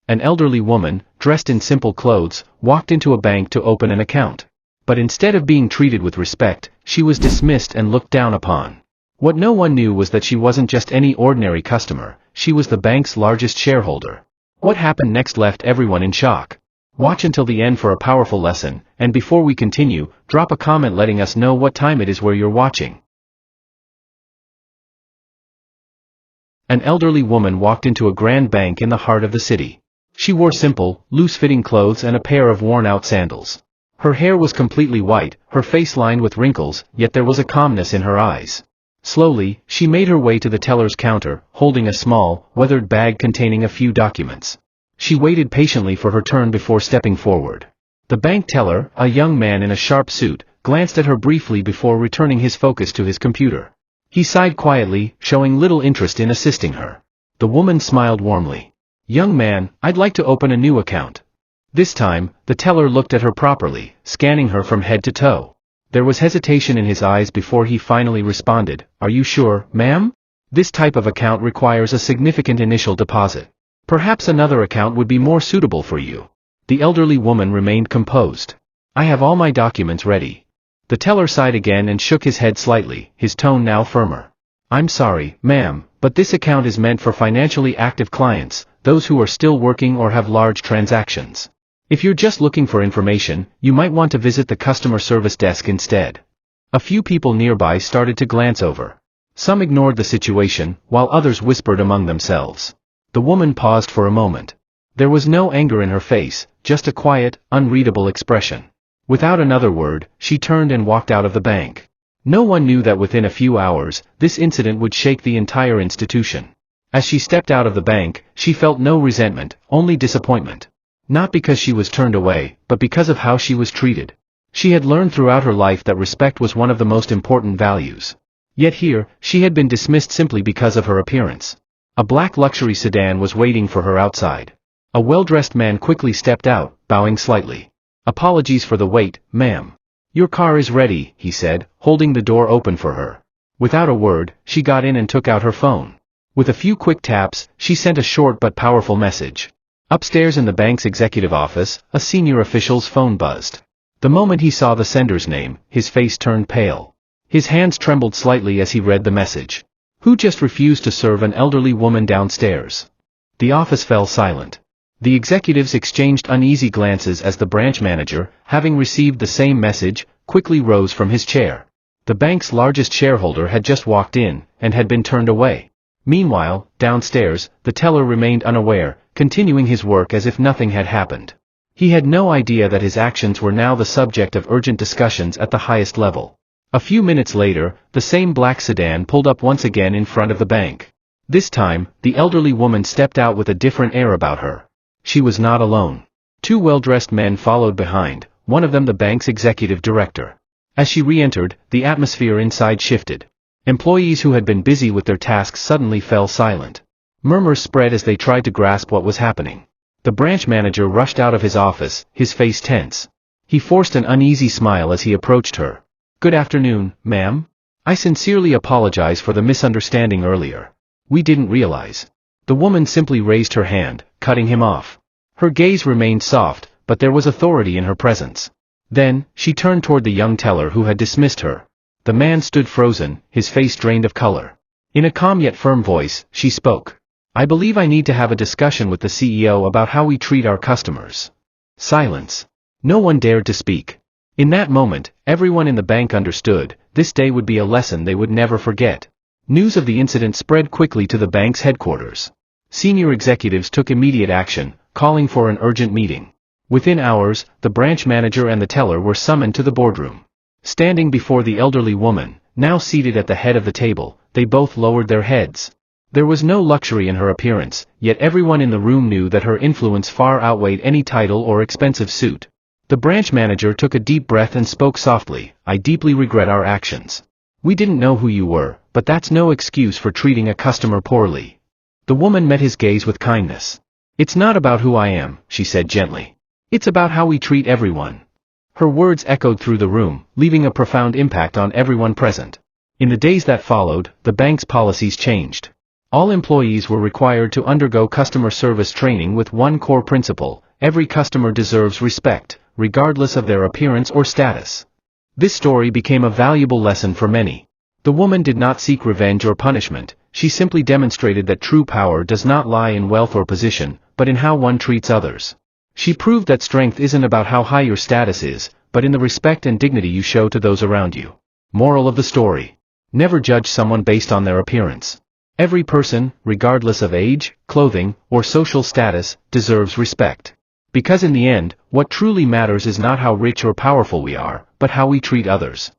An elderly woman, dressed in simple clothes, walked into a bank to open an account. But instead of being treated with respect, she was dismissed and looked down upon. What no one knew was that she wasn't just any ordinary customer, she was the bank's largest shareholder. What happened next left everyone in shock. Watch until the end for a powerful lesson, and before we continue, drop a comment letting us know what time it is where you're watching. An elderly woman walked into a grand bank in the heart of the city. She wore simple, loose-fitting clothes and a pair of worn-out sandals. Her hair was completely white, her face lined with wrinkles, yet there was a calmness in her eyes. Slowly, she made her way to the teller's counter, holding a small, weathered bag containing a few documents. She waited patiently for her turn before stepping forward. The bank teller, a young man in a sharp suit, glanced at her briefly before returning his focus to his computer. He sighed quietly, showing little interest in assisting her. The woman smiled warmly. "Young man, I'd like to open a new account." This time, the teller looked at her properly, scanning her from head to toe. There was hesitation in his eyes before he finally responded, "Are you sure, ma'am? This type of account requires a significant initial deposit. Perhaps another account would be more suitable for you." The elderly woman remained composed. "I have all my documents ready." The teller sighed again and shook his head slightly, his tone now firmer. "I'm sorry, ma'am, but this account is meant for financially active clients, those who are still working or have large transactions. If you're just looking for information, you might want to visit the customer service desk instead." A few people nearby started to glance over. Some ignored the situation, while others whispered among themselves. The woman paused for a moment. There was no anger in her face, just a quiet, unreadable expression. Without another word, she turned and walked out of the bank. No one knew that within a few hours, this incident would shake the entire institution. As she stepped out of the bank, she felt no resentment, only disappointment. Not because she was turned away, but because of how she was treated. She had learned throughout her life that respect was one of the most important values. Yet here, she had been dismissed simply because of her appearance. A black luxury sedan was waiting for her outside. A well-dressed man quickly stepped out, bowing slightly. "Apologies for the wait, ma'am. Your car is ready," he said, holding the door open for her. Without a word, she got in and took out her phone. With a few quick taps, she sent a short but powerful message. Upstairs in the bank's executive office, a senior official's phone buzzed. The moment he saw the sender's name, his face turned pale. His hands trembled slightly as he read the message. "Who just refused to serve an elderly woman downstairs?" The office fell silent. The executives exchanged uneasy glances as the branch manager, having received the same message, quickly rose from his chair. The bank's largest shareholder had just walked in, and had been turned away. Meanwhile, downstairs, the teller remained unaware, continuing his work as if nothing had happened. He had no idea that his actions were now the subject of urgent discussions at the highest level. A few minutes later, the same black sedan pulled up once again in front of the bank. This time, the elderly woman stepped out with a different air about her. She was not alone. Two well-dressed men followed behind, one of them the bank's executive director. As she re-entered, the atmosphere inside shifted. Employees who had been busy with their tasks suddenly fell silent. Murmurs spread as they tried to grasp what was happening. The branch manager rushed out of his office, his face tense. He forced an uneasy smile as he approached her. "Good afternoon, ma'am. I sincerely apologize for the misunderstanding earlier. We didn't realize." The woman simply raised her hand, cutting him off. Her gaze remained soft, but there was authority in her presence. Then, she turned toward the young teller who had dismissed her. The man stood frozen, his face drained of color. In a calm yet firm voice, she spoke. "I believe I need to have a discussion with the CEO about how we treat our customers." Silence. No one dared to speak. In that moment, everyone in the bank understood, this day would be a lesson they would never forget. News of the incident spread quickly to the bank's headquarters. Senior executives took immediate action, calling for an urgent meeting. Within hours, the branch manager and the teller were summoned to the boardroom. Standing before the elderly woman, now seated at the head of the table, they both lowered their heads. There was no luxury in her appearance, yet everyone in the room knew that her influence far outweighed any title or expensive suit. The branch manager took a deep breath and spoke softly, "I deeply regret our actions. We didn't know who you were, but that's no excuse for treating a customer poorly." The woman met his gaze with kindness. "It's not about who I am," she said gently. "It's about how we treat everyone." Her words echoed through the room, leaving a profound impact on everyone present. In the days that followed, the bank's policies changed. All employees were required to undergo customer service training with one core principle: every customer deserves respect, regardless of their appearance or status. This story became a valuable lesson for many. The woman did not seek revenge or punishment, she simply demonstrated that true power does not lie in wealth or position, but in how one treats others. She proved that strength isn't about how high your status is, but in the respect and dignity you show to those around you. Moral of the story: never judge someone based on their appearance. Every person, regardless of age, clothing, or social status, deserves respect. Because in the end, what truly matters is not how rich or powerful we are, but how we treat others.